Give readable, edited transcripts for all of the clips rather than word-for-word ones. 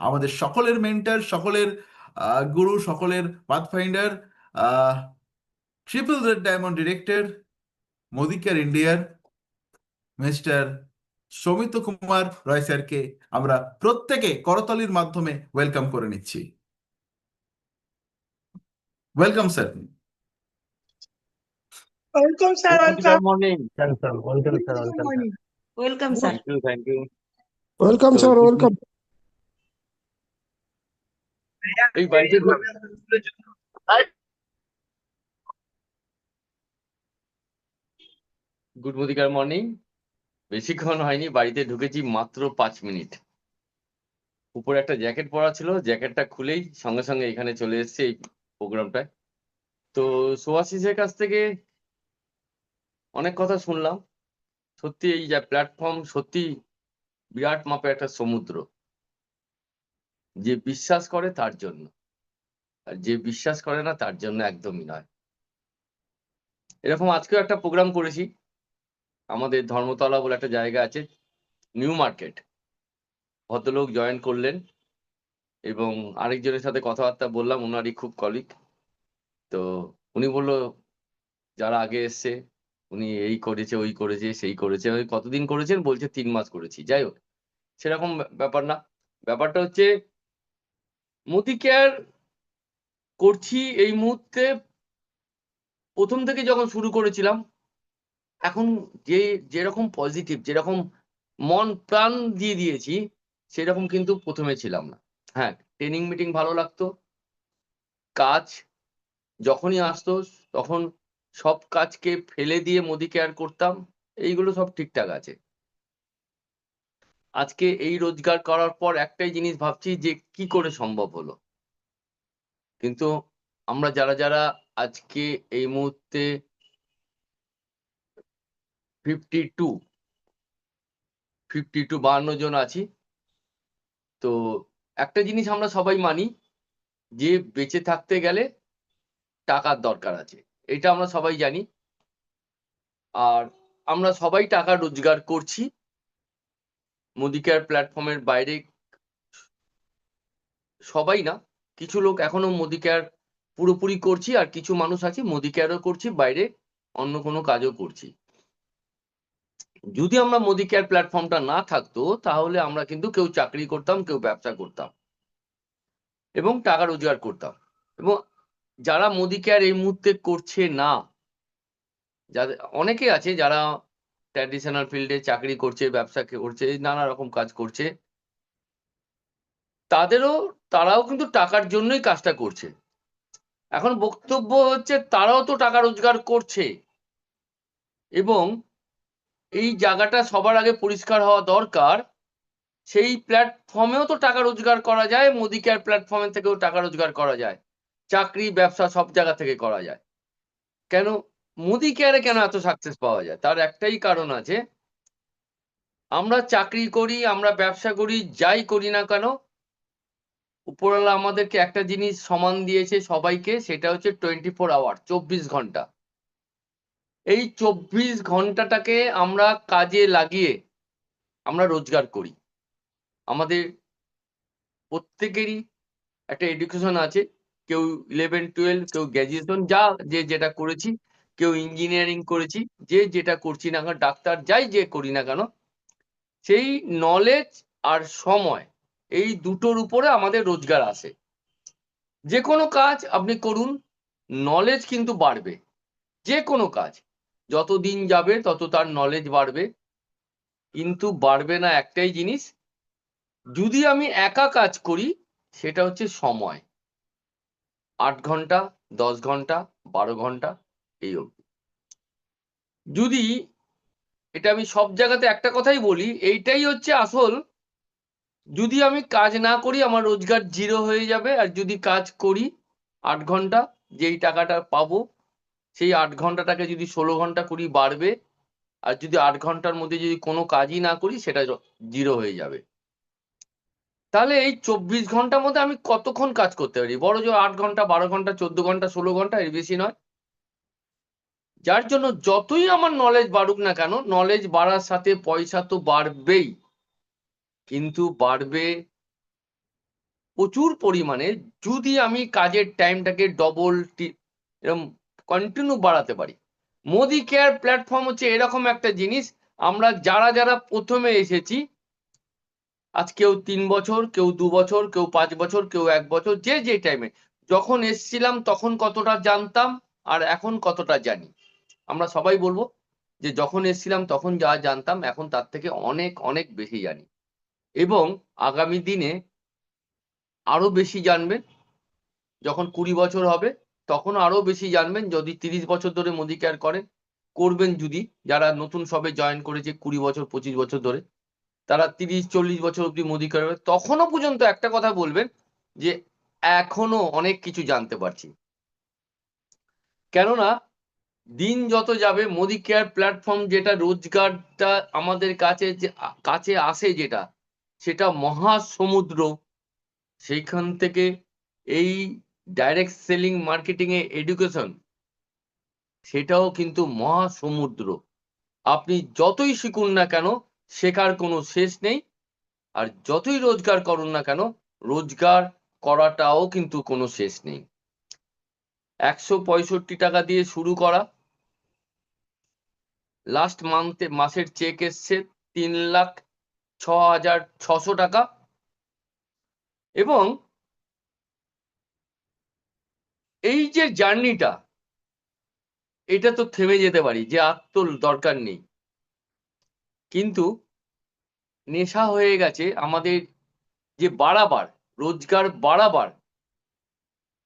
আমাদের সকলের মেন্টর, সকলের গুরু, সকলের pathfinder, triple red diamond director Modicare ইন্ডিয়ার মিস্টার সৌমিত্র কুমার রয় স্যারকে আমরা প্রত্যেকে করতালির মাধ্যমে ওয়েলকাম করে নিচ্ছি। Welcome sir. Welcome, sir. Good Welcome. morning. Welcome, sir. Welcome, sir. Good Welcome, sir. morning. Welcome, sir. Thank you. Welcome, So, sir. good Welcome. এই বাড়িতে good মোদিকার morning. বেশিক্ষণ হয়নি, বাড়িতে ঢুকেছি মাত্র 5 মিনিট। উপরে একটা জ্যাকেট পরা ছিল, জ্যাকেটটা খুলেই সঙ্গে সঙ্গে এখানে চলে এসেছে এই প্রোগ্রামটায়। তো সুভাশিসের কাছ থেকে অনেক কথা শুনলাম। সত্যি এই যে প্ল্যাটফর্ম সত্যি বিরাট মাপের একটা সমুদ্র। যে বিশ্বাস করে তার জন্য, আর যে বিশ্বাস করে না তার জন্য একদমই নয়। এরকম আজকেও একটা প্রোগ্রাম করেছি, আমাদের ধর্মতলা বলে একটা জায়গা আছে, নিউ মার্কেট। ভদ্রলোক জয়েন করলেন এবং আরেকজনের সাথে কথাবার্তা বললাম, ওনারই খুব কলিগ। তো উনি বললো যারা আগে এসছে উনি এই করেছে, ওই করেছে, সেই করেছে। ওই কতদিন করেছেন বলছে 3 মাস করেছি। যাই হোক, সেরকম ব্যাপার না। ব্যাপারটা হচ্ছে মোদি কেয়ার করছি এই মুহূর্তে। প্রথম থেকে যখন শুরু করেছিলাম, এখন যেরকম পজিটিভ, যেরকম মন প্রাণ দিয়ে দিয়েছি, সেরকম কিন্তু প্রথমে ছিলাম না। হ্যাঁ, ট্রেনিং মিটিং ভালো লাগতো, কাজ যখনই আসতো তখন সব কাজকে ফেলে দিয়ে মোদি কেয়ার করতাম, এইগুলো সব ঠিকঠাক আছে। আজকে এই রোজগার করার পর একটাই জিনিস ভাবছি যে কি করে সম্ভব হলো। কিন্তু আমরা যারা যারা আজকে এই মুহূর্তে 52 জন আছি, তো একটা জিনিস আমরা সবাই মানি যে বেঁচে থাকতে গেলে টাকার দরকার আছে, এটা আমরা সবাই জানি। আর আমরা সবাই টাকা রোজগার করছি মোদি কেয়ার প্ল্যাটফর্মের বাইরে। সবাই না, কিছু লোক এখনো মোদি কেয়ার পুরোপুরি করছি, আর কিছু মানুষ আছে মোদি কেয়ারও করছি, বাইরে অন্য কোনো কাজও করছি। যদি আমরা মোদি কেয়ার প্ল্যাটফর্মটা না থাকতো তাহলে আমরা কিন্তু কেউ চাকরি করতাম, কেউ ব্যবসা করতাম এবং টাকা রোজগার করতাম। এবং যারা মোদি কেয়ার এই মুহূর্তে করছে না, যাদের অনেকে আছে যারা ট্র্যাডিশনাল ফিল্ডে চাকরি করছে, ব্যবসা করছে, নানা রকম কাজ করছে, তারাও কিন্তু টাকার জন্যই কাজটা করছে। এখন বক্তব্য হচ্ছে তারাও তো টাকা রোজগার করছে, এবং এই জায়গাটা সবার আগে পরিষ্কার হওয়া দরকার। সেই প্ল্যাটফর্মেও তো টাকা রোজগার করা যায়, মোদি কেয়ার প্ল্যাটফর্মের থেকেও টাকা রোজগার করা যায়, চাকরি ব্যবসা সব জায়গা থেকে করা যায়। কেন মোদি কেয়ারে কেন এত সাকসেস পাওয়া যায়? তার একটাই কারণ আছে, আমরা চাকরি করি, আমরা ব্যবসা করি, যাই করি না কেন, উপরওয়ালা আমাদেরকে একটা জিনিস সমান দিয়েছে সবাইকে, সেটা হচ্ছে 24 আওয়ার, 24 ঘন্টা। এই 24 ঘন্টাটাকে আমরা কাজে লাগিয়ে আমরা রোজগার করি। আমাদের প্রত্যেকেরই একটা এডুকেশন আছে, কেউ 11-12, কেউ গ্র্যাজুয়েশন, যে যেটা করেছি, কেউ ইঞ্জিনিয়ারিং করেছি, যে যেটা করছি না কেন, ডাক্তার, যাই যে করি না কেন, সেই নলেজ আর সময়, এই দুটোর উপরে আমাদের রোজগার আসে। যে কোনো কাজ আপনি করুন, নলেজ কিন্তু বাড়বে। যে কোনো কাজ যত দিন যাবে তত তার নলেজ বাড়বে, কিন্তু বাড়বে না একটাই জিনিস, যদি আমি একা কাজ করি, সেটা হচ্ছে সময়। 8 ঘন্টা, 10 ঘন্টা, 12 ঘন্টা, এই অবধি। যদি এটা আমি সব জায়গাতে একটা কথাই বলি, এইটাই হচ্ছে আসল। যদি আমি কাজ না করি আমার রোজগার 0 হয়ে যাবে, আর যদি কাজ করি 8 ঘন্টা, যেই টাকাটা পাবো সেই 8 ঘন্টাটাকে যদি 16 ঘন্টা করি বাড়বে, আর যদি 8 ঘন্টার মধ্যে যদি কোনো কাজই না করি সেটা 0 হয়ে যাবে। তাহলে এই 24 ঘন্টার মধ্যে আমি কতক্ষণ কাজ করতে পারি? বড় জোর 8 ঘন্টা, 12 ঘন্টা, 14 ঘন্টা, 16 ঘন্টা, এর বেশি নয়। যার জন্য যতই আমার নলেজ বাড়ুক না কেন, নলেজ বাড়ার সাথে পয়সা তো বাড়বেই, কিন্তু বাড়বে প্রচুর পরিমাণে যদি আমি কাজের টাইমটাকে ডবল এরকম কন্টিনিউ বাড়াতে পারি। মোদি কেয়ার প্ল্যাটফর্ম হচ্ছে এরকম একটা জিনিস, আমরা যারা যারা প্রথমে এসেছি, আজ কেউ 3 বছর, কেউ 2 বছর, কেউ 5 বছর, কেউ 1 বছর, যে যে টাইমে যখন এসছিলাম তখন কতটা জানতাম আর এখন কতটা জানি। আমরা সবাই বলবো যে যখন এসছিলাম তখন যা জানতাম এখন তার থেকে অনেক অনেক বেশি জানি, এবং আগামী দিনে আরো বেশি জানবেন। যখন 20 বছর হবে তখন আরো বেশি জানবেন। যদি 30 বছর ধরে মোদি কেয়ার করবেন, যদি যারা নতুন সবে জয়েন করেছে 20 বছর 25 বছর ধরে, তারা 30-40 বছর অব্দি মোদি কেয়ার করবে, তখনও পর্যন্ত একটা কথা বলবেন যে এখনো অনেক কিছু জানতে পারছি। কেননা দিন যত যাবে মোদি কেয়ার প্ল্যাটফর্ম যেটা রোজগারটা আমাদের কাছে কাছে আসে, যেটা সেটা মহাসমুদ্র। সেইখান থেকে এই ডাইরেক্ট সেলিং মার্কেটিং এ এডুকেশন, সেটাও কিন্তু মহাসমুদ্র। আপনি যতই শিখুন না কেন শেখার কোনো শেষ নেই, আর যতই রোজগার করুন না কেন রোজগার করাটাও কিন্তু কোনো শেষ নেই। 165 টাকা দিয়ে শুরু করা, লাস্ট মাসের চেক এসছে 3,06,600 টাকা, এবং এই যে জার্নিটা, এটা তো থেমে যেতে পারি যে আর তো দরকার নেই, কিন্তু নেশা হয়ে গেছে আমাদের যে বাড়াবার, রোজগার বাড়াবার।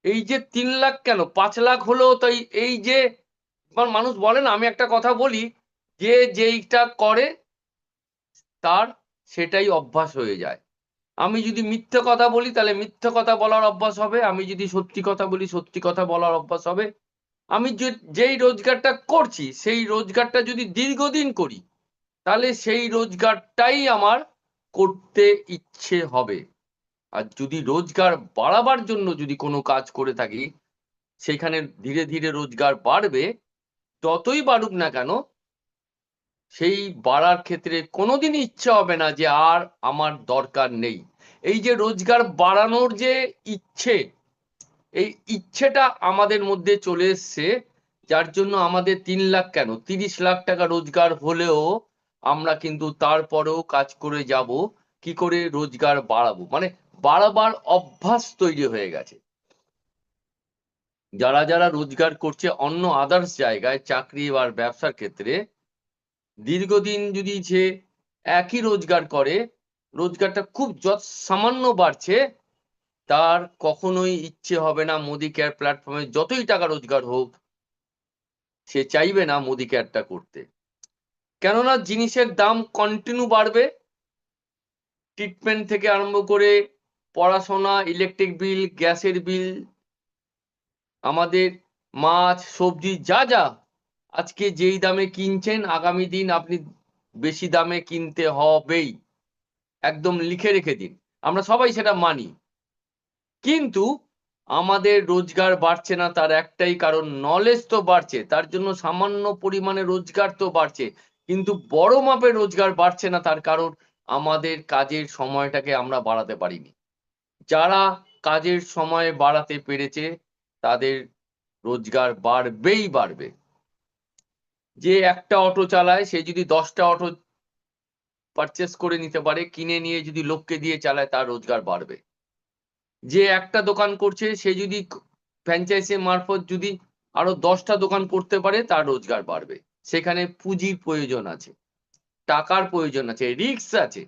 এই যে 3 লাখ কেন 5 লাখ হলেও তাই, এই যে মানুষ বলে না, আমি একটা কথা বলি, যে যেইটা করে তার সেটাই অভ্যাস হয়ে যায়। আমি যদি মিথ্যে কথা বলি তাহলে মিথ্যে কথা বলার অভ্যাস হবে, আমি যদি সত্যি কথা বলি সত্যি কথা বলার অভ্যাস হবে। আমি যেই রোজগারটা করছি সেই রোজগারটা যদি দীর্ঘদিন করি তাহলে সেই রোজগারটাই আমার করতে ইচ্ছে হবে। আর যদি রোজগার বাড়াবার জন্য যদি কোনো কাজ করে থাকি, সেখানে ধীরে ধীরে রোজগার বাড়বে। যতই বাড়ুক না কেন সেই বাড়ার ক্ষেত্রে কোনোদিনই ইচ্ছা হবে না যে আর আমার দরকার নেই। এই যে রোজগার বাড়ানোর যে ইচ্ছে, এই ইচ্ছেটা আমাদের মধ্যে চলে এসছে, যার জন্য আমাদের 3 লাখ কেন 30 লাখ টাকা রোজগার হলেও আমরা কিন্তু তারপরেও কাজ করে যাব কি করে রোজগার বাড়াবো, মানে বাড়াবার অভ্যাস তৈরি হয়ে গেছে। যারা যারা রোজগার করছে অন্য আদার্স জায়গায় চাকরি বা ব্যবসার ক্ষেত্রে, দীর্ঘদিন যদি সে একই রোজগার করে, রোজগারটা খুব সামান্য বাড়ছে, তার কখনোই ইচ্ছে হবে না মোদি কেয়ার প্ল্যাটফর্মে যতই টাকা রোজগার হোক, সে চাইবে না মোদি কেয়ারটা করতে। কেননা জিনিসের দাম কন্টিনিউ বাড়বে, ট্রিটমেন্ট থেকে আরম্ভ করে পড়াশোনা, ইলেকট্রিক বিল, গ্যাসের বিল, আমাদের মাছ সবজি যা যা আজকে যেই দামে কিনছেন আগামী দিন আপনি বেশি দামে কিনতে হবেই, একদম লিখে রেখে দিন। আমরা সবাই সেটা মানি, কিন্তু আমাদের রোজগার বাড়ছে না তার একটাই কারণ, নলেজ তো বাড়ছে, তার জন্য সামান্য পরিমাণে রোজগার তো বাড়ছে, কিন্তু বড় মাপের রোজগার বাড়ছে না তার কারণ আমাদের কাজের সময়টাকে আমরা বাড়াতে পারিনি। যারা কাজের সময় বাড়াতে পেরেছে তাদের রোজগার বাড়বেই বাড়বে। যে একটা অটো চালায় সে যদি 10টা অটো পারচেস করে নিতে পারে, কিনে নিয়ে যদি লোককে দিয়ে চালায়, তার রোজগার বাড়বে। যে একটা দোকান করছে সে যদি ফ্র্যাঞ্চাইজি মারফত যদি আরো 10টা দোকান করতে পারে তার রোজগার বাড়বে। সেখানে পুঁজির প্রয়োজন আছে, টাকার প্রয়োজন আছে, রিস্ক আছে।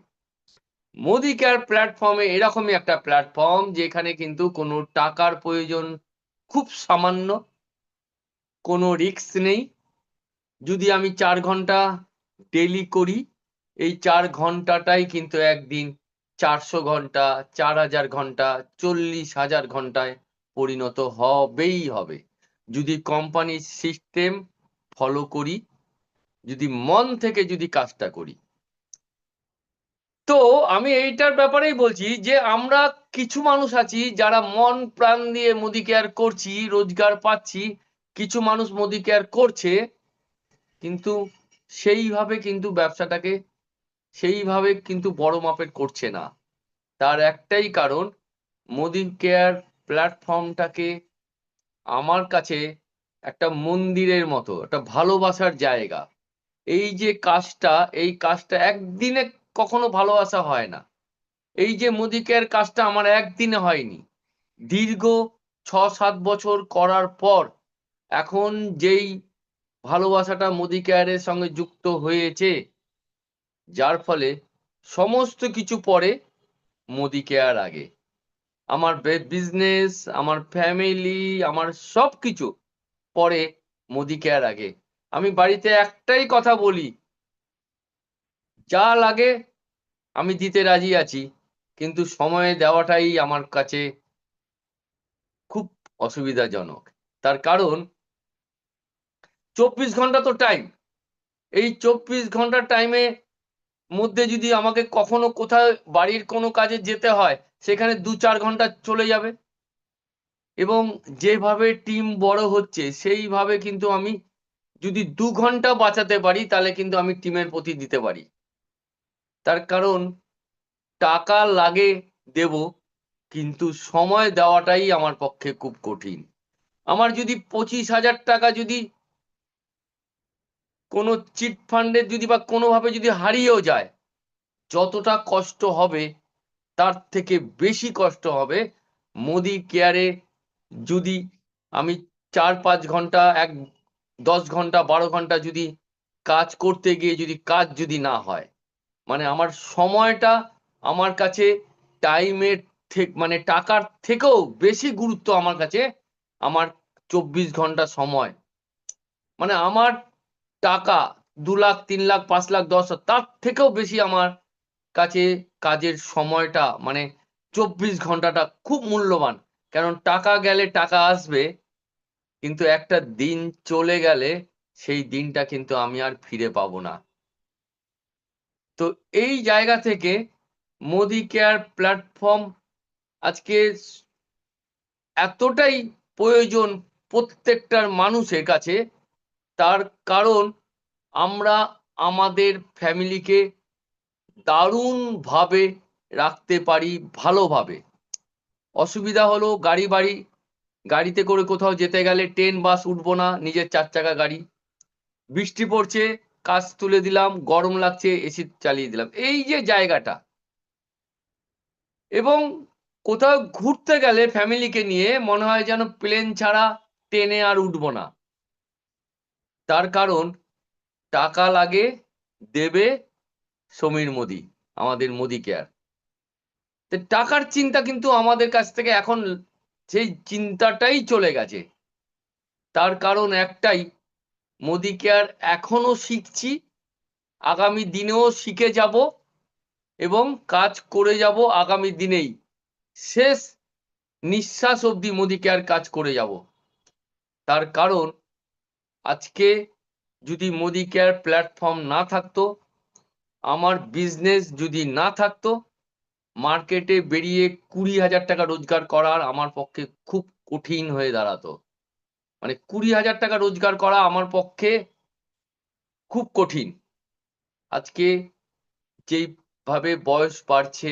মোদি কেয়ার প্ল্যাটফর্মে এরকমই একটা প্ল্যাটফর্ম যেখানে কিন্তু কোনো টাকার প্রয়োজন খুব সামান্য, কোনো রিস্ক নেই। যদি আমি 4 ঘন্টা ডেলি করি, এই 4 ঘন্টাটাই কিন্তু একদিন 400 ঘন্টা, 4,000 ঘন্টা, 40,000 ঘন্টায় পরিণত হবেই হবে, যদি কোম্পানির সিস্টেম ফলো করি, যদি মন থেকে যদি কাজটা করি। তো আমি এইটার ব্যাপারেই বলছি যে আমরা কিছু মানুষ আছি যারা মন প্রাণ দিয়ে মোদি কেয়ার করছি, রোজগার পাচ্ছি। কিছু মানুষ মোদি কেয়ার করছে কিন্তু সেইভাবে কিন্তু ব্যবসাটাকে সেইভাবে কিন্তু বড় মাপের করছে না। তার একটাই কারণ, মোদি কেয়ার প্ল্যাটফর্মটাকে আমার কাছে একটা মন্দিরের মতো, একটা ভালোবাসার জায়গা। এই কাজটা একদিনে কখনো ভালোবাসা হয় না। এই যে মোদি কেয়ার কাজটা আমার একদিনে হয়নি। দীর্ঘ ৬-৭ বছর করার পর এখন যেই ভালোবাসাটা মোদি কেয়ারের সঙ্গে যুক্ত হয়েছে, যার ফলে সমস্ত কিছু পরে মোদি কেয়ার আগে। আমার বিজনেস, আমার ফ্যামিলি, আমার সবকিছু পরে মোদি কেয়ার আগে। আমি বাড়িতে একটাই কথা বলি, যা লাগে আমি দিতে রাজি আছি, কিন্তু সময় দেওয়াটাই আমার কাছে খুব অসুবিধাজনক। তার কারণ ২৪ ঘন্টা তো টাইম। এই ২৪ ঘন্টার টাইমে মধ্যে যদি আমাকে কখনো কোথাও বাড়ির কোনো কাজে যেতে হয়, সেখানে ২-৪ ঘন্টা চলে যাবে। এবং যেভাবে টিম বড় হচ্ছে সেইভাবে কিন্তু আমি যদি ২ ঘন্টা বাঁচাতে পারি তাহলে কিন্তু আমি টিমের প্রতি দিতে পারি। তার কারণ টাকা লাগে দেব, কিন্তু সময় দেওয়াটাই আমার পক্ষে খুব কঠিন। আমার যদি ২৫,০০০ টাকা যদি কোনো চিট ফান্ডে যদি বা কোনোভাবে যদি হারিয়েও যায়, যতটা কষ্ট হবে তার থেকে বেশি কষ্ট হবে মোদি কেয়ারে যদি আমি ৪-৫ ঘন্টা ১-১০ ঘন্টা ১২ ঘন্টা যদি কাজ করতে গিয়ে যদি কাজ যদি না হয়। মানে আমার সময়টা আমার কাছে টাইমের মানে টাকার থেকেও বেশি গুরুত্ব আমার কাছে আমার ২৪ ঘন্টা সময়। মানে আমার টাকা ২,০০,০০০, ৩,০০,০০০, ৫,০০,০০০, ১০,০০০ তার থেকেও বেশি আমার কাছে কাজের সময়টা মানে ২৪ ঘন্টাটা খুব মূল্যবান। কারণ টাকা গেলে টাকা আসবে, কিন্তু একটা দিন চলে গেলে সেই দিনটা কিন্তু আমি আর ফিরে পাবো না। তো এই জায়গা থেকে মোদি কেয়ার প্ল্যাটফর্ম আজকে এতটাই প্রয়োজন প্রত্যেকটার মানুষের কাছে, তার কারণ আমরা আমাদের ফ্যামিলিকে দারুণভাবে রাখতে পারি ভালোভাবে। অসুবিধা হলো গাড়ি-বাড়ি, গাড়িতে করে কোথাও যেতে গেলে ট্রেন, বাস উঠবো না, নিজের ৪ চাকা গাড়ি। বৃষ্টি পড়ছে, কাঁচ তুলে দিলাম, গরম লাগছে, এসি চালিয়ে দিলাম। এই যে জায়গাটা, এবং কোথাও ঘুরতে গেলে ফ্যামিলিকে নিয়ে মনে হয় যেন প্লেন ছাড়া ট্রেনে আর উঠবো না। তার কারণ টাকা লাগে দেবে সমীর মোদি, আমাদের মোদি কেয়ার। তো টাকার চিন্তা কিন্তু আমাদের কাছ থেকে এখন সেই চিন্তাটাই চলে গেছে। তার কারণ একটাই, মোদি কেয়ার এখনো শিখছি, আগামী দিনেও শিখে যাব এবং কাজ করে যাব আগামী দিনেই। শেষ নিঃশ্বাস অবধি মোদি কেয়ার কাজ করে যাব। তার কারণ আজকে যদি মোদি কেয়ার প্ল্যাটফর্ম না থাকতো, আমার বিজনেস যদি না থাকতো, মার্কেটে বেরিয়ে ২০,০০০ টাকা রোজগার করার আমার পক্ষে খুব কঠিন হয়ে দাঁড়াতো। মানে ২০,০০০ টাকা রোজগার করা আমার পক্ষে খুব কঠিন। আজকে যেইভাবে বয়স বাড়ছে,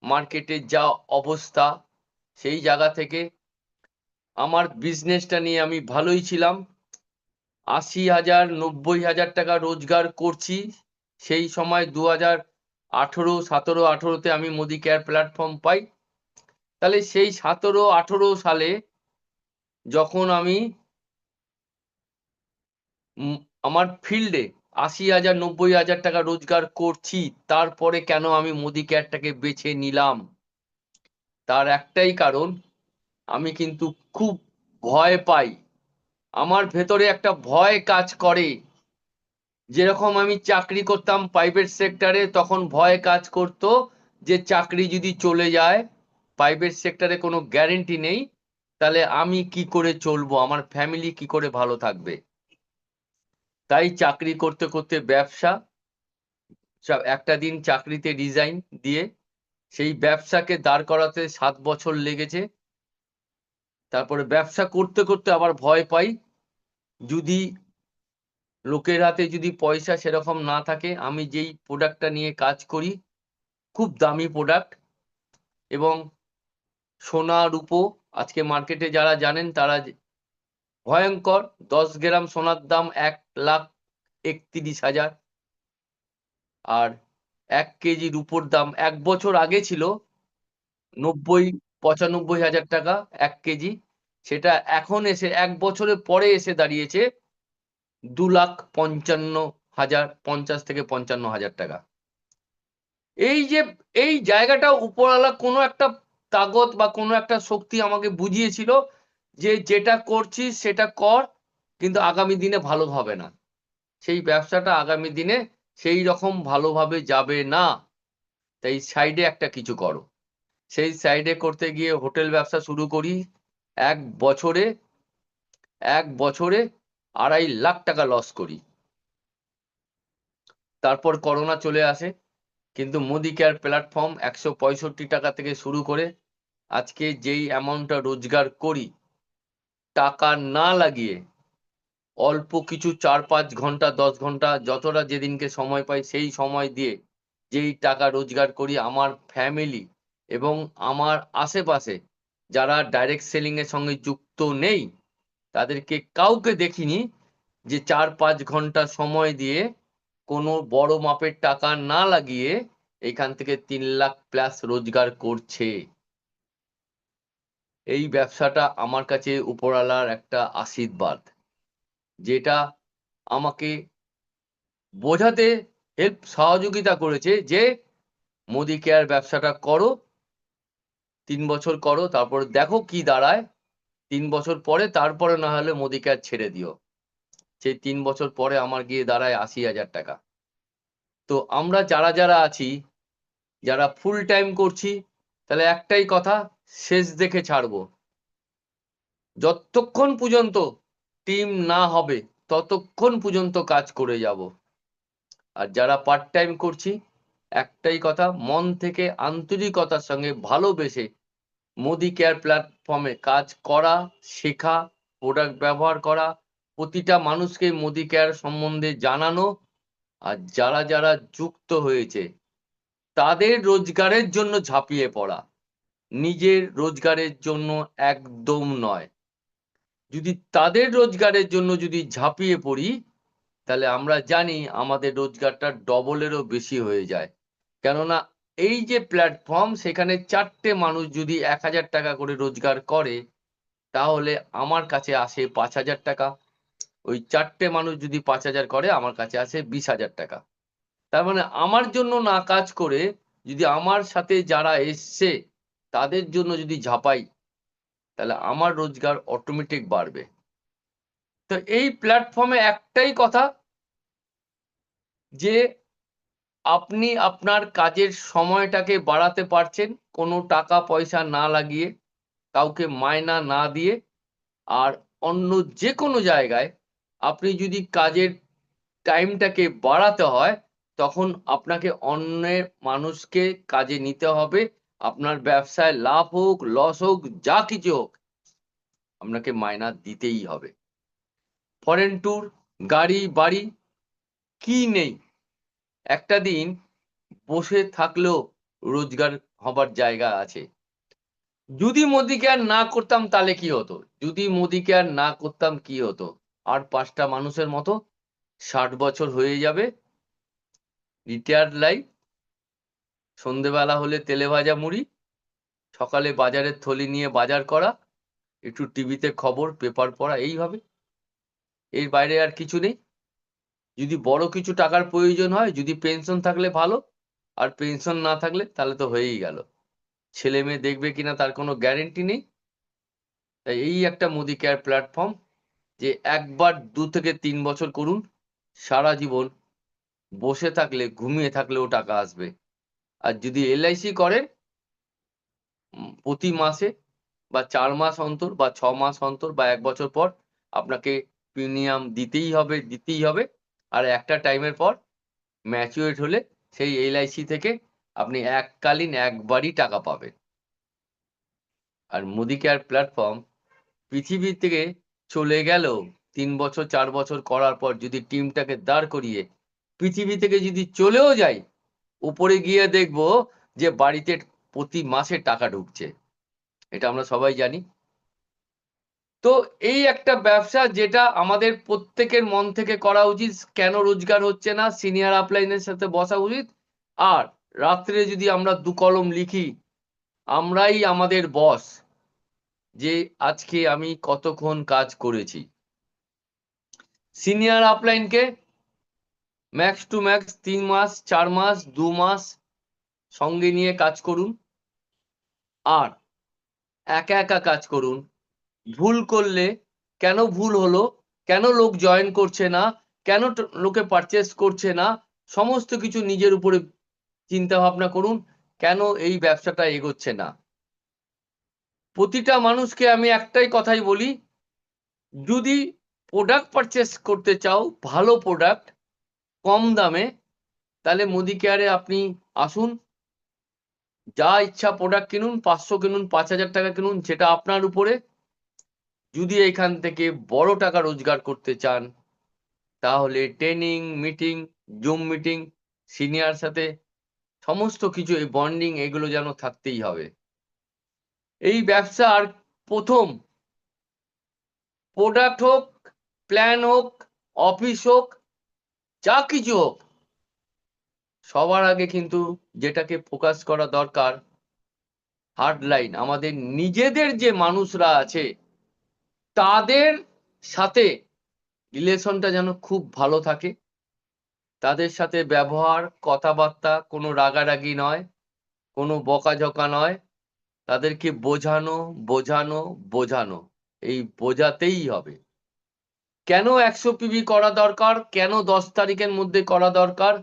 মার্কেটের যা অবস্থা, সেই জায়গা থেকে আমার বিজনেসটা নিয়ে আমি ভালোই ছিলাম। ৮০,০০০, ৯০,০০০ টাকা রোজগার করছি। সেই সময় ২০১৮, ১৭-১৮ তে আমি মোদি কেয়ার প্ল্যাটফর্ম পাই। তাহলে সেই ১৭-১৮ সালে যখন আমি আমার ফিল্ডে ৮০,০০০, ৯০,০০০ টাকা রোজগার করছি, তারপরে কেন আমি মোদি কেয়ারটাকে বেছে নিলাম? তার একটাই কারণ, আমি কিন্তু খুব ভয় পাই। আমার ভেতরে একটা ভয় কাজ করে। যেরকম আমি চাকরি করতাম প্রাইভেট সেক্টরে, তখন ভয় কাজ করত যে চাকরি যদি চলে যায়, প্রাইভেট সেক্টরে কোনো গ্যারান্টি নেই, তাহলে আমি কি করে চলবো? আমার ফ্যামিলি কি করে ভালো থাকবে? তাই চাকরি করতে, করতে ব্যবসা, একটা দিন চাকরিতে রিজাইন দিয়ে সেই ব্যবসাকে দাঁড় করাতে ৭ বছর লেগেছে। তারপরে ব্যবসা করতে, করতে আবার ভয় পাই, যদি লোকের হাতে যদি পয়সা সেরকম না থাকে, আমি যেই প্রোডাক্টটা নিয়ে কাজ করি খুব দামি প্রোডাক্ট, এবং সোনা রূপো আজকে মার্কেটে যারা জানেন তারা ভয়ঙ্কর। 10 গ্রাম সোনার দাম 1,31,000, আর 1 কেজি রূপোর দাম 1 বছর আগে ছিল 90-95 হাজার টাকা 1 কেজি। সেটা এখন এসে 1 বছরের পরে এসে দাঁড়িয়েছে 2,55,000, 50 থেকে 55 হাজার টাকা। এই যে এই জায়গাটা উপরওয়ালা কোনো একটা তাগত বা কোনো একটা শক্তি আমাকে বুঝিয়েছিল যে যেটা করছিস সেটা কর, কিন্তু আগামী দিনে ভালো হবে না। সেই ব্যবসাটা আগামী দিনে সেই রকম ভালোভাবে যাবে না। তাই সাইডে একটা কিছু করো। সেই সাইডে করতে গিয়ে হোটেল ব্যবসা শুরু করি। 1 বছরে 1 বছরে 2.5 লাখ টাকা লস করি। তারপর করোনা চলে আসে, কিন্তু মোদি কেয়ার প্ল্যাটফর্ম 165 টাকা থেকে শুরু করে আজকে যেই অ্যামাউন্টটা রোজগার করি, টাকা না লাগিয়ে অল্প কিছু 4-5 ঘন্টা 10 ঘন্টা যতটা যেদিনকে সময় পাই সেই সময় দিয়ে যেই টাকা রোজগার করি, আমার ফ্যামিলি এবং আমার আশেপাশে যারা ডাইরেক্ট সেলিং এর সঙ্গে যুক্ত নেই তাদেরকে কাউকে দেখিনি যে 4-5 ঘন্টা সময় দিয়ে কোনো বড় মাপের টাকা না লাগিয়ে এখান থেকে 3 লাখ প্লাস রোজগার করছে। এই ব্যবসাটা আমার কাছে উপরওয়ালার একটা আশীর্বাদ, যেটা আমাকে বোঝাতে সহযোগিতা করেছে যে মোদি কেয়ার ব্যবসাটা করো, 3 বছর করো, তারপর দেখো কি দাঁড়ায়। 3 বছর পরে তারপরে না হলে মোদি কেয়ার ছেড়ে দিও। সেই 3 বছর পরে আমার গিয়ে দাঁড়ায় 80,000 টাকা। তো আমরা যারা যারা আছি, যারা ফুল টাইম করছি, তাহলে একটাই কথা, শেষ দেখে ছাড়বো। যতক্ষণ পর্যন্ত টিম না হবে ততক্ষণ পর্যন্ত কাজ করে যাব। আর যারা পার্ট টাইম করছি, একটাই কথা, মন থেকে আন্তরিকতার সঙ্গে ভালোবেসে মোদি কেয়ার প্ল্যাটফর্মে কাজ করা, শেখা, প্রোডাক্ট ব্যবহার করা, প্রতিটা মানুষকে মোদি কেয়ার সম্বন্ধে জানানো, আর যারা যারা যুক্ত হয়েছে তাদের রোজগারের জন্য ঝাঁপিয়ে পড়া, নিজের রোজগারের জন্য একদম নয়। যদি তাদের রোজগারের জন্য যদি ঝাঁপিয়ে পড়ি, তাহলে আমরা জানি আমাদের রোজগারটা ডবলেরও বেশি হয়ে যায়। কেননা এই যে প্ল্যাটফর্ম, সেখানে 4টে মানুষ যদি 1,000 টাকা করে রোজগার করে, তাহলে আমার কাছে আসে 5,000 টাকা। ওই 4টে মানুষ যদি 5,000 করে, আমার কাছে আসে 20,000 টাকা। তার মানে আমার জন্য না কাজ করে যদি আমার সাথে যারা এসছে তাদের জন্য যদি ঝাঁপাই, তাহলে আমার রোজগার অটোমেটিক বাড়বে। তো এই প্ল্যাটফর্মে একটাই কথা, যে আপনি আপনার কাজের সময়টাকে বাড়াতে পারছেন কোনো টাকা পয়সা না লাগিয়ে, কাউকে মায়না না দিয়ে। আর অন্য যে কোনো জায়গায় আপনি যদি কাজের টাইমটাকে বাড়াতে হয়, তখন আপনাকে অন্যের মানুষকে কাজে নিতে হবে। আপনার ব্যবসায় লাভ হোক, লস হোক, যা কিছু হোক, আপনাকে মায়না দিতেই হবে। ফরেন ট্যুর, গাড়ি, বাড়ি, কি নেই? একটা দিন বসে থাকলেও রোজগার হবার জায়গা আছে। যদি মোদি কেয়ার না করতাম তাহলে কি হতো? যদি মোদি কেয়ার না করতাম কি হতো? আর 5টা মানুষের মতো 60 বছর হয়ে যাবে, রিটায়ার্ড লাইফ। সন্ধেবেলা হলে তেলে ভাজা মুড়ি, সকালে বাজারের থলি নিয়ে বাজার করা, একটু টিভিতে খবর পেপার পড়া, এইভাবে। এর বাইরে আর কিছু নেই। যদি বড় কিছু টাকার প্রয়োজন হয়, যদি পেনশন থাকলে ভালো, আর পেনশন না থাকলে তাহলে তো হয়েই গেল। ছেলে মেয়ে দেখবে কিনা তার কোনো গ্যারেন্টি নেই। তাই এই একটা মোদি কেয়ার প্ল্যাটফর্ম, যে একবার 2 থেকে 3 বছর করুন, সারা জীবন বসে থাকলে, ঘুমিয়ে থাকলেও টাকা আসবে। আর যদি এলআইসি করেন, প্রতি মাসে বা 4 মাস অন্তর বা 6 মাস অন্তর বা 1 বছর পর আপনাকে প্রিমিয়াম দিতেই হবে। আর একটা টাইমের পর ম্যাচুরেট হলে সেই এলআইসি থেকে আপনি এককালীন একবারই টাকা পাবেন। আর মোদি কেয়ার প্ল্যাটফর্ম পৃথিবী থেকে চলে গেলেও 3 বছর 4 বছর করার পর যদি টিমটাকে দাঁড় করিয়ে পৃথিবী থেকে যদি চলেও যাই, উপরে গিয়ে দেখবো যে বাড়িতে প্রতি মাসে টাকা ঢুকছে। এটা আমরা সবাই জানি। তো এই একটা ব্যবসা যেটা আমাদের প্রত্যেকের মন থেকে করা উচিত। কেন রোজগার হচ্ছে না, সিনিয়র আপলাইনের সাথে বসা উচিত। আর রাত্রে যদি আমরা 2 কলম লিখি, আমরাই আমাদের বস, যে আজকে আমি কতক্ষণ কাজ করেছি। সিনিয়র আপলাইনকে ম্যাক্স টু ম্যাক্স 3 মাস, 4 মাস, 2 মাস সঙ্গে নিয়ে কাজ করুন। আর একা একা কাজ করুন। ভুল করলে কেন ভুল হলো, কেন লোক জয়েন করছে না, কেন লোকে পারচেস করছে না, সমস্ত কিছু নিজের উপরে চিন্তা ভাবনা করুন। কেন এই ব্যবসাটা এগোচ্ছে না। প্রতিটা মানুষকে আমি একটাই কথাই বলি, যদি প্রোডাক্ট পারচেস করতে চাও, ভালো প্রোডাক্ট কম দামে, তাহলে মোদি কেয়ারে আপনি আসুন। যা ইচ্ছা প্রোডাক্ট কিনুন, 500 কিনুন, 5000 টাকা কিনুন, যেটা আপনার উপরে। যদি এখান থেকে বড় টাকা রোজগার করতে চান, তাহলে training, meeting, zoom meeting, senior সাথে সমস্ত কিছু, এই বন্ডিং, এগুলো যেন থাকতেই হবে। এই ব্যবসার প্রথম প্রোডাক্ট হোক, প্ল্যান হোক, অফিস হোক, যা কিছু হোক, সবার আগে কিন্তু যেটাকে ফোকাস করা দরকার, হার্ড লাইন, আমাদের নিজেদের যে মানুষরা আছে তাদের সাথে রিলেশনটা যেন খুব ভালো থাকে। তাদের সাথে ব্যবহার, কথাবার্তা কোনো রাগারাগি নয়, কোনো বকাঝকা নয়। তাদেরকে বোঝানো, বোঝানো, বোঝানো। এই বোঝাতেই হবে। কেন 100 পিবি করা দরকার, কেন 10 তারিখের মধ্যে করা দরকার,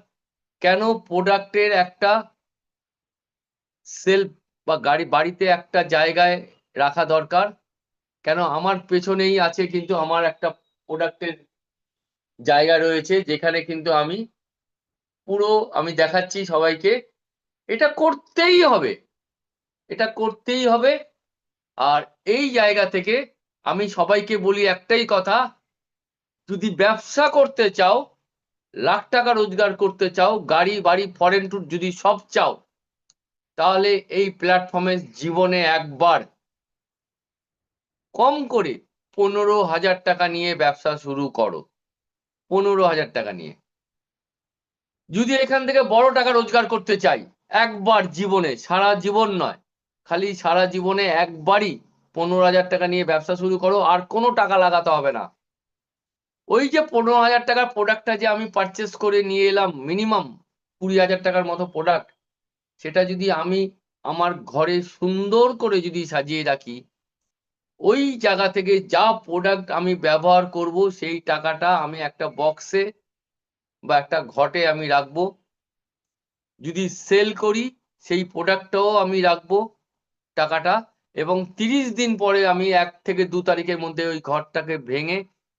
কেন প্রোডাক্টের একটা সেলফ বা বাড়িতে একটা জায়গায় রাখা দরকার, কেন আমার পেছনেই আছে কিন্তু আমার একটা প্রোডাক্টের জায়গা রয়েছে, যেখানে কিন্তু আমি পুরো আমি দেখাচ্ছি সবাইকে। এটা করতেই হবে, এটা করতেই হবে। আর এই জায়গা থেকে আমি সবাইকে বলি একটাই কথা, যদি ব্যবসা করতে চাও, লাখ টাকা রোজগার করতে চাও, গাড়ি বাড়ি ফরেন ট্যুর যদি সব চাও, তাহলে এই প্ল্যাটফর্মে জীবনে একবার কম করে 15,000 টাকা নিয়ে ব্যবসা শুরু করো। 15,000 টাকা নিয়ে যদি এখান থেকে বড় টাকা রোজগার করতে চাই, একবার জীবনে, সারা জীবন নয়, খালি সারা জীবনে একবারই 15,000 টাকা নিয়ে ব্যবসা শুরু করো। আর কোনো টাকা লাগাতে হবে না। ওই যে 15,000 টাকার প্রোডাক্টটা যে আমি পারচেস করে নিয়ে এলাম, মিনিমাম 20,000 টাকার মতো প্রোডাক্ট, সেটা যদি আমি আমার ঘরে সুন্দর করে যদি সাজিয়ে রাখি, ওই জায়গা থেকে যা প্রোডাক্ট আমি ব্যবহার করব, সেই টাকাটা আমি একটা বক্সে বা একটা ঘটে আমি রাখবো। যদি সেল করি, সেই প্রোডাক্টটাও আমি রাখবো টাকাটা। এবং 30 দিন পরে আমি 1 থেকে 2 তারিখের মধ্যে ওই ঘরটাকে ভেঙে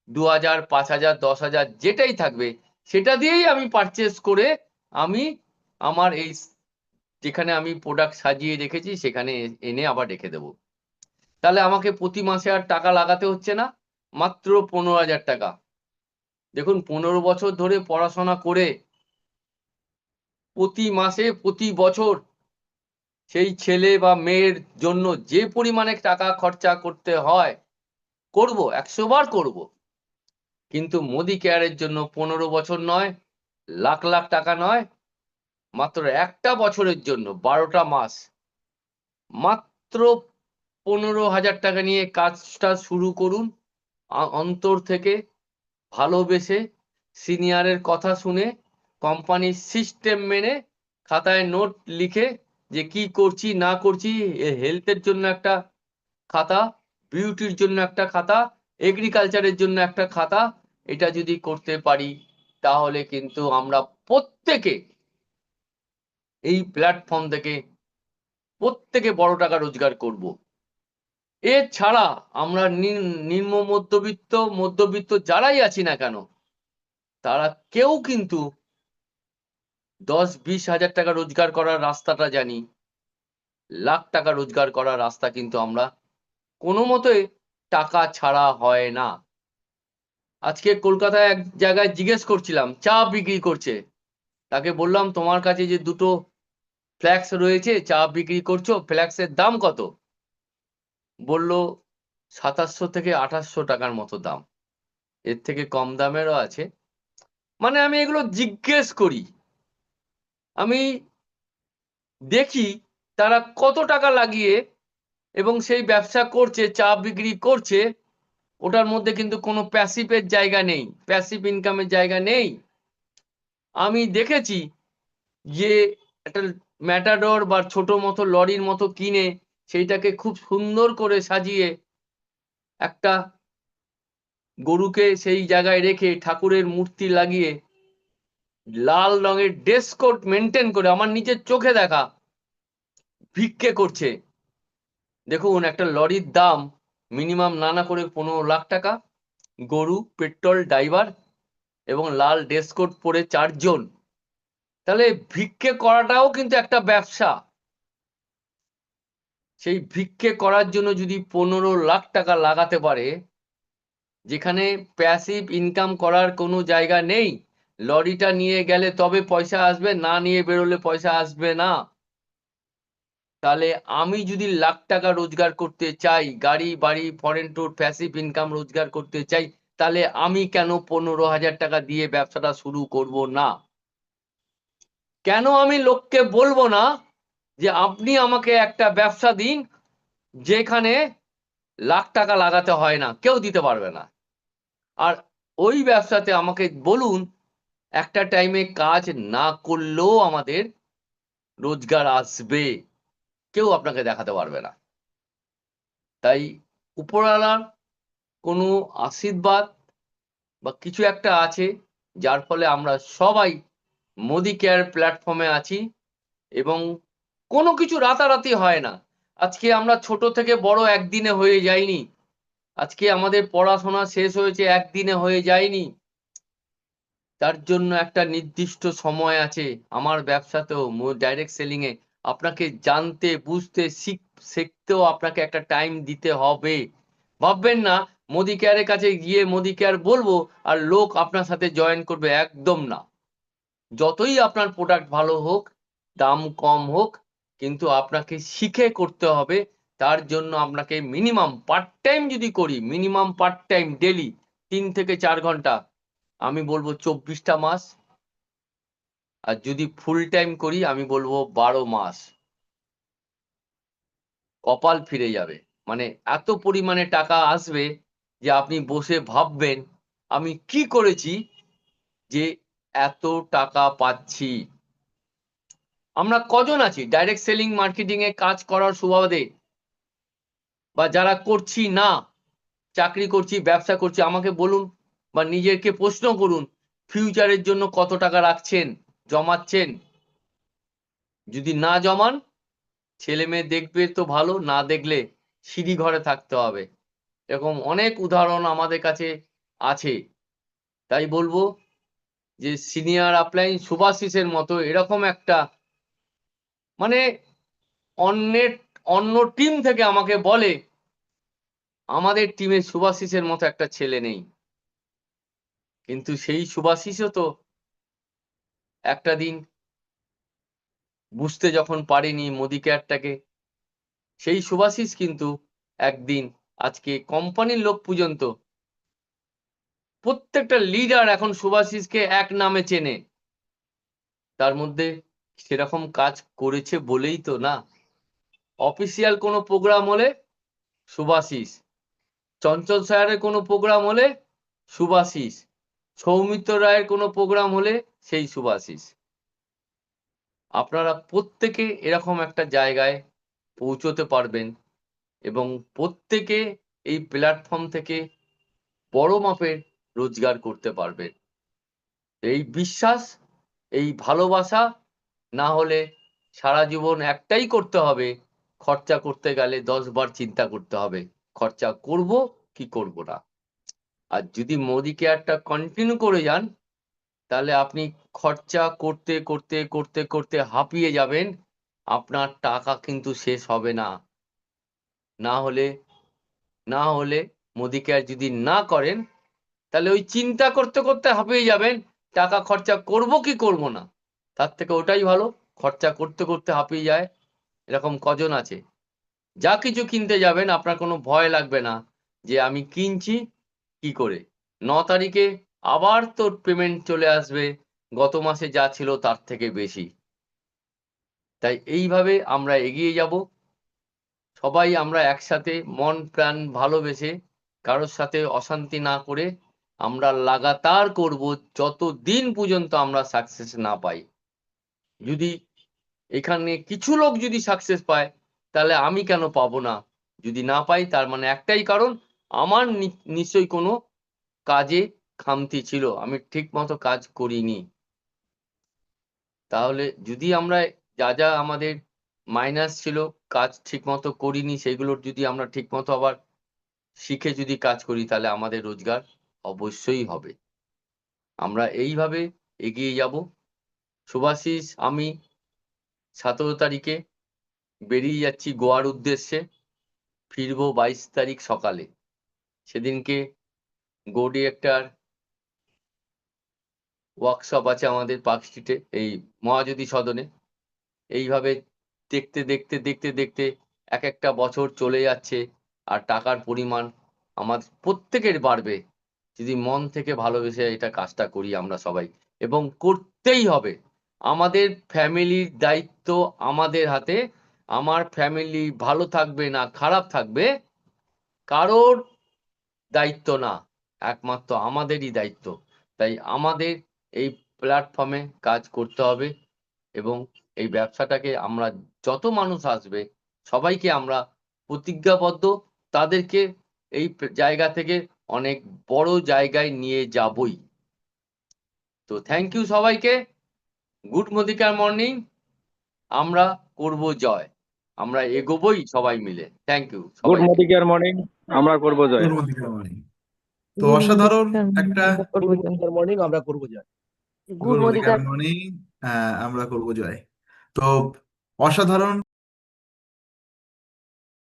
2,000, 5,000, 10,000 যেটাই থাকবে, সেটা দিয়েই আমি পারচেস করে আমি আমার এই যেখানে আমি প্রোডাক্ট সাজিয়ে রেখেছি সেখানে এনে আবার রেখে দেবো। তাহলে আমাকে প্রতি মাসে আর টাকা লাগাতে হচ্ছে না, মাত্র 15,000 টাকা। দেখুন, 15 বছর ধরে পড়াশোনা করে প্রতি মাসে, প্রতি বছর সেই ছেলে বা মেয়ের জন্য যে পরিমাণে টাকা খরচা করতে হয়, করব, 100 বার করব। কিন্তু মোদি কেয়ারের জন্য 15 বছর নয়, লাখ লাখ টাকা নয়, মাত্র একটা বছরের জন্য 12টা মাস, মাত্র 15,000 টাকা নিয়ে কাজটা শুরু করুন। অন্তর থেকে, ভালোবেসে, সিনিয়রের কথা শুনে, কোম্পানির সিস্টেম মেনে, খাতায় নোট লিখে, যে কি করছি না করছি, হেলথের জন্য একটা খাতা, বিউটির জন্য একটা খাতা, এগ্রিকালচারের জন্য একটা খাতা। এটা যদি করতে পারি, তাহলে কিন্তু আমরা প্রত্যেকে এই প্ল্যাটফর্ম থেকে প্রত্যেকে বড় টাকা রোজগার করব। এছাড়া আমরা নিম্ন মধ্যবিত্ত, মধ্যবিত্ত যারাই আছি না কেন, তারা কেউ কিন্তু 10-20 হাজার টাকা রোজগার করার রাস্তাটা জানি, লাখ টাকা রোজগার করার রাস্তা কিন্তু আমরা কোনো মতে টাকা ছাড়া হয় না। আজকে কলকাতায় এক জায়গায় জিজ্ঞেস করছিলাম, চা বিক্রি করছে, তাকে বললাম তোমার কাছে যে দুটো ফ্ল্যাক্স রয়েছে, চা বিক্রি করছো, ফ্ল্যাক্সের দাম কত? বলল 2700 থেকে 2800 টাকার মতো দাম, এর থেকে কম দামেরও আছে। মানে আমি এগুলো জিজ্ঞেস করি, আমি দেখি তারা কত টাকা লাগিয়ে এবং সেই ব্যবসা করছে, চা বিক্রি করছে, ওটার মধ্যে কিন্তু কোনো প্যাসিভের জায়গা নেই, প্যাসিভ ইনকামের জায়গা নেই। আমি দেখেছি যে একটা ম্যাটাডোর বা ছোট মতো লরির মতো কিনে সেইটাকে খুব সুন্দর করে সাজিয়ে একটা গরুকে সেই জায়গায় রেখে ঠাকুরের মূর্তি লাগিয়ে লাল রঙের ড্রেস কোড মেনটেন করে আমার নিজের চোখে দেখা ভিক্ষে করছে। দেখুন একটা লরির দাম মিনিমাম না করে 15 লাখ টাকা, গরু, পেট্রোল, ড্রাইভার এবং লাল ড্রেস কোড পরে 4 জন। তাহলে ভিক্ষে করাটাও কিন্তু একটা ব্যবসা। সেই ভিক্ষে করার জন্য যদি 15 লাখ টাকা লাগাতে পারে, যেখানে প্যাসিভ ইনকাম করার কোনো জায়গা নেই, লরিটা নিয়ে গেলে তবে পয়সা আসবে, না নিয়ে বেরোলে পয়সা আসবে না। তাহলে আমি যদি লাখ টাকা রোজগার করতে চাই, গাড়ি বাড়ি ফরেন ট্যুর প্যাসিভ ইনকাম রোজগার করতে চাই, তাহলে আমি কেন 15,000 টাকা দিয়ে ব্যবসাটা শুরু করব না? কেন আমি লোককে বলবো না যে আপনি আমাকে একটা ব্যবসা দিন যেখানে লাখ টাকা লাগাতে হয় না, কেউ দিতে পারবে না। আর ওই ব্যবসাতে আমাকে বলুন একটা টাইমে কাজ না করলেও আমাদের রোজগার আসবে, কেউ আপনাকে দেখাতে পারবে না। তাই উপরওয়ালার কোনো আশীর্বাদ বা কিছু একটা আছে, যার ফলে আমরা সবাই মোদি কেয়ার প্ল্যাটফর্মে আছি এবং কোনো কিছু রাতারাতি হয় না। আজকে আমরা ছোট থেকে বড় একদিনে হয়ে যাইনি। আজকে আমাদের পড়াশোনা শেষ হয়েছে একদিনে হয়ে যায়নি। তার জন্য একটা নির্দিষ্ট সময় আছে। আমার ব্যবসাতেও ডাইরেক্ট সেলিং এ আপনাকে জানতে, বুঝতে, শিখতেও আপনাকে একটা টাইম দিতে হবে। ভাববেন না মোদি কেয়ারের কাছে গিয়ে মোদি কেয়ার বলবো আর লোক আপনার সাথে জয়েন করবে, একদম না। যতই আপনার প্রোডাক্ট ভালো হোক, দাম কম হোক, কিন্তু আপনাকে শিখে করতে হবে। তার জন্য আপনাকে মিনিমাম পার্ট টাইম যদি করি, মিনিমাম পার্ট টাইম ডেইলি 3 থেকে 4 ঘন্টা, আমি বলবো 24টা মাস। আর যদি ফুল টাইম করি আমি বলবো 12 মাস। কপাল ফিরে যাবে। মানে এত পরিমাণে টাকা আসবে যে আপনি বসে ভাববেন আমি কি করেছি যে এত টাকা পাচ্ছি। আমরা কজন আছি ডাইরেক্ট সেলিং মার্কেটিং এ কাজ করার সুবাদে, বা যারা করছি না, চাকরি করছি, ব্যবসা করছি, আমাকে বলুন বা নিজেকে প্রশ্ন করুন ফিউচারের জন্য কত টাকা রাখছেন, জমাচ্ছেন? যদি না জমান, ছেলে মেয়ে দেখবে তো ভালো, না দেখলে সিঁড়ি ঘরে থাকতে হবে। এরকম অনেক উদাহরণ আমাদের কাছে আছে। তাই বলবো যে সিনিয়র আপলাইন শুভাশিসের মতো এরকম একটা, মানে অন্যের অন্য টিম থেকে আমাকে বলে আমাদের টিমে শুভাশিসের মতো একটা ছেলে নেই। কিন্তু সেই শুভাশিসও তো একটা দিন বুঝতে যখন পারেনি মোদি কেয়ারটাকে, সেই শুভাশিস কিন্তু একদিন আজকে কোম্পানির লোক পর্যন্ত প্রত্যেকটা লিডার এখন শুভাশিসকে এক নামে চেনে। তার মধ্যে সেরকম কাজ করেছে বলেই তো না। অফিসিয়াল কোনো প্রোগ্রাম হলে শুভাশিস, চঞ্চল স্যারের কোনো প্রোগ্রাম হলে শুভাশিস, সৌমিত্র রায়ের কোনো প্রোগ্রাম হলে সেই শুভাশিস। আপনারা প্রত্যেকে এরকম একটা জায়গায় পৌঁছতে পারবেন এবং প্রত্যেকে এই প্ল্যাটফর্ম থেকে বড় মাপের রোজগার করতে পারবেন। এই বিশ্বাস, এই ভালোবাসা না হলে সারা জীবন একটাই করতে হবে, খরচা করতে গেলে 10 বার চিন্তা করতে হবে খরচা করব কি করব না। আর যদি মোদি কেয়ারটা কন্টিনিউ করে যান, তাহলে আপনি খরচা করতে করতে করতে করতে হাঁপিয়ে যাবেন, আপনার টাকা কিন্তু শেষ হবে না। না হলে না হলে মোদি কেয়ার যদি না করেন, তাহলে ওই চিন্তা করতে করতে হাঁপিয়ে যাবেন টাকা খরচা করব কি করব না। তার থেকে ওটাই ভালো, খরচা করতে করতে হাঁপিয়ে যায়। এরকম কজন আছে? যা কিছু কিনতে যাবেন আপনার কোনো ভয় লাগবে না যে আমি কিনছি কি করে। 9 তারিখে আবার তোর পেমেন্ট চলে আসবে গত মাসে যা ছিল তার থেকে বেশি। তাই এইভাবে আমরা এগিয়ে যাব, সবাই আমরা একসাথে মন প্রাণ ভালোবেসে কারোর সাথে অশান্তি না করে আমরা লাগাতার করব যতদিন পর্যন্ত আমরা সাকসেস না পাই। যদি এখানে কিছু লোক যদি সাকসেস পায় তাহলে আমি কেন পাবো না? যদি না পাই তার মানে একটাই কারণ, আমার নিশ্চয়ই কোনো কাজে খামতি ছিল, আমি ঠিক মতো কাজ করিনি। তাহলে যদি আমরা যা যা আমাদের মাইনাস ছিল, কাজ ঠিক মতো করিনি, সেগুলোর যদি আমরা ঠিক মতো আবার শিখে যদি কাজ করি তাহলে আমাদের রোজগার অবশ্যই হবে। আমরা এইভাবে এগিয়ে যাব। শুভাশিস আমি 17 তারিখে বেরিয়ে যাচ্ছি গোয়ার উদ্দেশ্যে, ফিরবো 22 তারিখ সকালে। সেদিনকে গো ডিরেক্টর ওয়ার্কশপ আছে আমাদের পার্ক স্ট্রিটে, এই মহাজ্যোতি সদনে। এইভাবে দেখতে দেখতে দেখতে দেখতে এক একটা বছর চলে যাচ্ছে, আর টাকার পরিমাণ আমার প্রত্যেকের বাড়বে যদি মন থেকে ভালোবেসে এটা কাজটা করি আমরা সবাই, এবং করতেই হবে। আমাদের ফ্যামিলির দায়িত্ব আমাদের হাতে। আমার ফ্যামিলি ভালো থাকবে না খারাপ থাকবে কারোর দায়িত্ব না, একমাত্র আমাদেরই দায়িত্ব। তাই আমাদের এই প্ল্যাটফর্মে কাজ করতে হবে, এবং এই ব্যবসাটাকে আমরা যত মানুষ আসবে সবাইকে আমরা প্রতিজ্ঞাবদ্ধ, তাদেরকে এই জায়গা থেকে অনেক বড় জায়গায় নিয়ে যাবই। তো থ্যাংক ইউ সবাইকে। গুড মদিকার মর্নিং। আমরা করব জয়, আমরা এগোবই সবাই মিলে। থ্যাংক ইউ গুড সবাইকে। মর্নিং মর্নিং, আমরা করব জয়। তো গুড অসাধারণ মর্নিং একটা আমরা করবো জয়। মর্নিং আমরা করবো জয়। গুড মর্নিং মর্নিং, আমরা করবো জয়। তো অসাধারণ